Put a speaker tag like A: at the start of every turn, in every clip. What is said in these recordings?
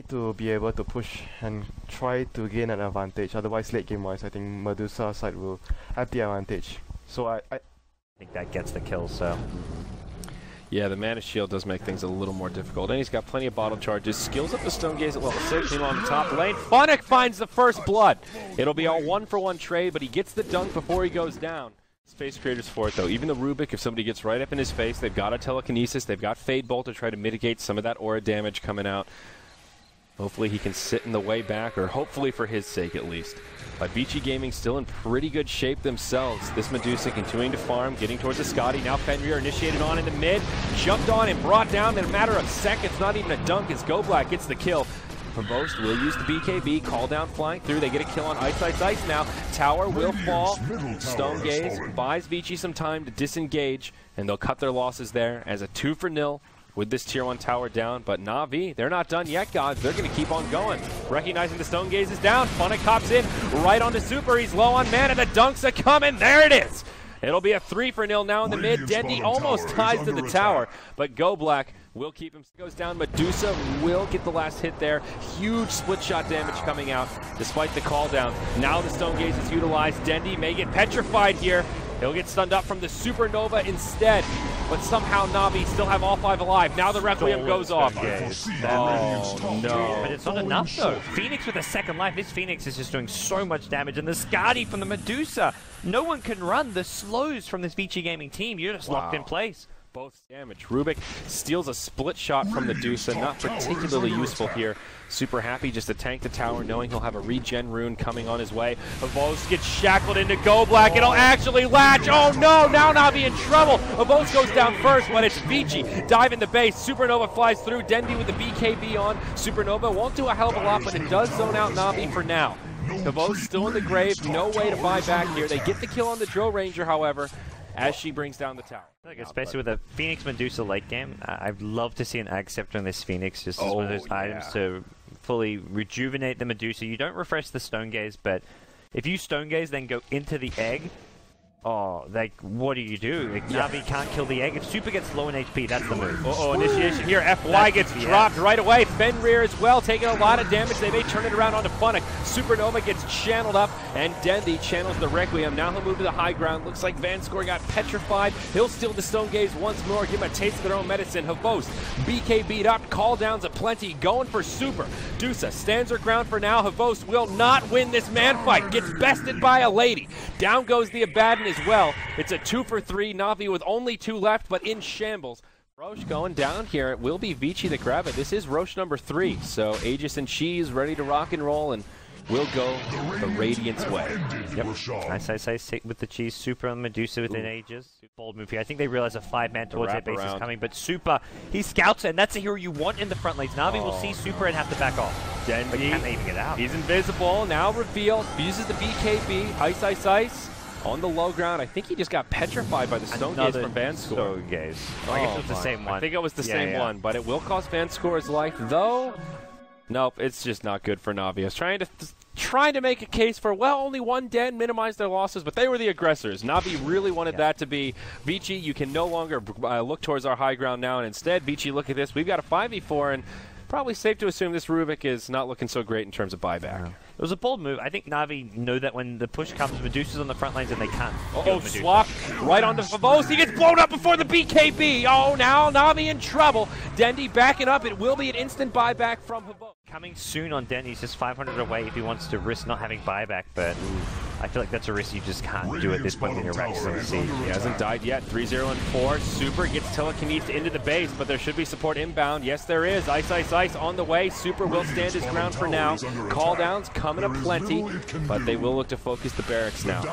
A: to be able to push and try to gain an advantage. Otherwise, late game wise, I think Medusa side will have the advantage. So I
B: think that gets the kill, so.
C: Yeah, the mana shield does make things a little more difficult. And he's got plenty of bottle charges. Skills up the Stone Gaze at level 6. Meanwhile, on the top lane, Funnick finds the first blood. It'll be a 1-for-1 trade, but he gets the dunk before he goes down. Space creators for it, though. Even the Rubick, if somebody gets right up in his face, they've got a telekinesis. They've got Fade Bolt to try to mitigate some of that aura damage coming out. Hopefully he can sit in the way back, or hopefully for his sake at least. But Vici Gaming still in pretty good shape themselves. This Medusa continuing to farm, getting towards the Scotty. Now Fenrir initiated on in the mid, jumped on and brought down in a matter of seconds. Not even a dunk as Goblak gets the kill. Provost will use the BKB, call down flying through. They get a kill on iceiceice now. Tower will fall. Stone Gaze buys Vici some time to disengage, and they'll cut their losses there as a 2-for-0. With this tier 1 tower down, but Na'Vi, they're not done yet, gods. They're going to keep on going. Recognizing the Stone Gaze is down, Funnick hops in right onto Super. He's low on mana. The dunks are coming. There it is. It'll be a 3-for-0 now in the mid. Dendi almost ties to the tower, but Goblak will keep him. Goes down. Medusa will get the last hit there. Huge split shot damage coming out despite the call down. Now the Stone Gaze is utilized. Dendi may get petrified here. He'll get stunned up from the Supernova instead, but somehow Na'Vi still have all 5 alive. Now the Requiem goes off. Oh, no.
B: But it's not enough, though. Phoenix with a second life. This Phoenix is just doing so much damage. And the Scotty from the Medusa. No one can run. The slows from this Vici Gaming team. You're just locked in place.
C: Both damage. Rubick steals a split shot from Medusa, not particularly useful here. Super happy just to tank the tower, knowing he'll have a regen rune coming on his way. Avos gets shackled into Goblak. It'll actually latch. Oh no, now Na'Vi in trouble. Avos goes down first, but it's Vici. Dive in the base. Supernova flies through. Dendi with the BKB on. Supernova won't do a hell of a lot, but it does zone out Na'Vi for now. Avos still in the grave. No way to buy back here. They get the kill on the Drow Ranger, however, as she brings down the tower.
B: Especially with a Phoenix Medusa late game, I'd love to see an Ag Scepter on this Phoenix, just as one of those items to fully rejuvenate the Medusa. You don't refresh the Stone Gaze, but if you Stone Gaze then go into the egg, oh, like, what do you do? Like, Na'Vi can't kill the egg. If Super gets low in HP, that's the move.
C: Initiation here. FY gets dropped right away. Fenrir as well, taking a lot of damage. They may turn it around onto Funnick. Supernova gets channeled up, and Dendi channels the Requiem. Now he'll move to the high ground. Looks like vanskor got petrified. He'll steal the Stone Gaze once more, give him a taste of their own medicine. Havost, BK beat up, call downs aplenty, going for Super. Dusa stands her ground for now. Havost will not win this man fight. Gets bested by a lady. Down goes the Abaddon as well. It's a 2-for-3. Na'Vi with only 2 left, but in shambles. Roche going down here. It will be Vici that grab it. This is Roche number 3. So Aegis and Cheese ready to rock and roll, and will go the Radiant's way.
B: Yep. iceiceice with the Cheese. Super on Medusa with an Aegis. Bold move here. I think they realize a 5-man towards their base is coming, but Super, he scouts it, and that's a hero you want in the front lanes. Na'Vi will see Super and have to back off.
C: Dendi,
B: but can't they even get out?
C: He's invisible. Now revealed. Uses the BKB. Iceiceice on the low ground. I think he just got petrified by the Stone Gaze from vanskor.
B: Stone Gaze. I guess it was the same one.
C: I think it was the same one, but it will cost vanskor's life, though. Nope, it's just not good for Na'Vi. I was trying to make a case for, well, only 1 dead, minimize their losses, but they were the aggressors. Na'Vi really wanted that to be Vici. You can no longer look towards our high ground now, and instead, Vici, look at this. We've got a 5v4, and probably safe to assume this Rubick is not looking so great in terms of buyback.
B: Yeah. It was a bold move. I think Na'Vi know that when the push comes, Medusa's on the front lines and they can't.
C: Swap right onto Favos. He gets blown up before the BKB. Oh, now Na'Vi in trouble. Dendi backing up. It will be an instant buyback from Favos.
B: Coming soon on Dendi. He's just 500 away if he wants to risk not having buyback, but I feel like that's a risk you just can't do at this point in your race.
C: He hasn't died yet. 3-0 and 4. Super gets telekinesis into the base, but there should be support inbound. Yes, there is. Iceiceice on the way. Super will stand his ground for now. Call downs coming up plenty, but they will look to focus the barracks now.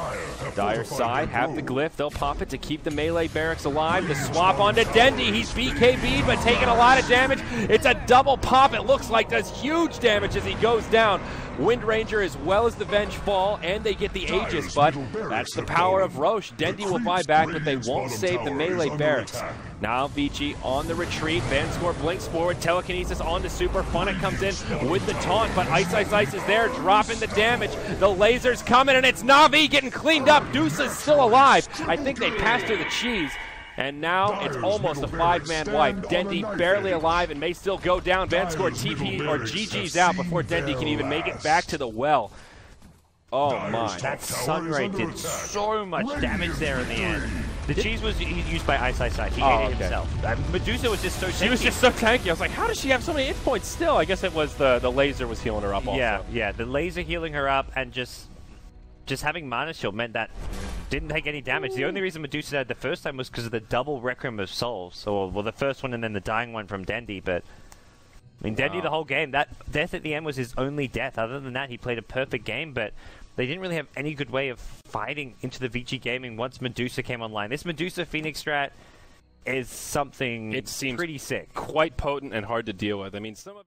C: Dire side have the glyph. They'll pop it to keep the melee barracks alive. The swap onto Dendi. He's BKB'd, but taking a lot of damage. It's a double pop. It looks like does huge damage as he goes down. Windranger as well as the Vengeful, and they get the Aegis, but that's the power of Roche. Dendi will buy back, but they won't save the melee barracks. Now Vici on the retreat. vanskor blinks forward. Telekinesis onto Super. Funnick comes in with the taunt, but iceiceice is there, dropping the damage. The laser's coming, and it's Na'Vi getting cleaned up. Dusa's still alive. I think they passed her the cheese. And now it's almost a 5-man wipe. Dendi barely alive and may still go down. Vanskor TP or GG's out before Dendi can even make it back to the well. Oh my.
B: That Sunray did so much damage there in the end. The cheese was used by iceiceice. He ate it himself. Medusa was just so tanky.
C: She was just so tanky. I was like, how does she have so many hit points still? I guess it was the laser was healing her up also.
B: Yeah, the laser healing her up and just having Mana Shield meant that didn't take any damage. The only reason Medusa had the first time was because of the double Requiem of Souls. Or, well, the first one and then the dying one from Dendi, but I mean, Dendi the whole game, that death at the end was his only death. Other than that, he played a perfect game, but they didn't really have any good way of fighting into the Vici gaming once Medusa came online. This Medusa Phoenix strat is something
C: it seems
B: pretty sick.
C: Quite potent and hard to deal with. I mean, some of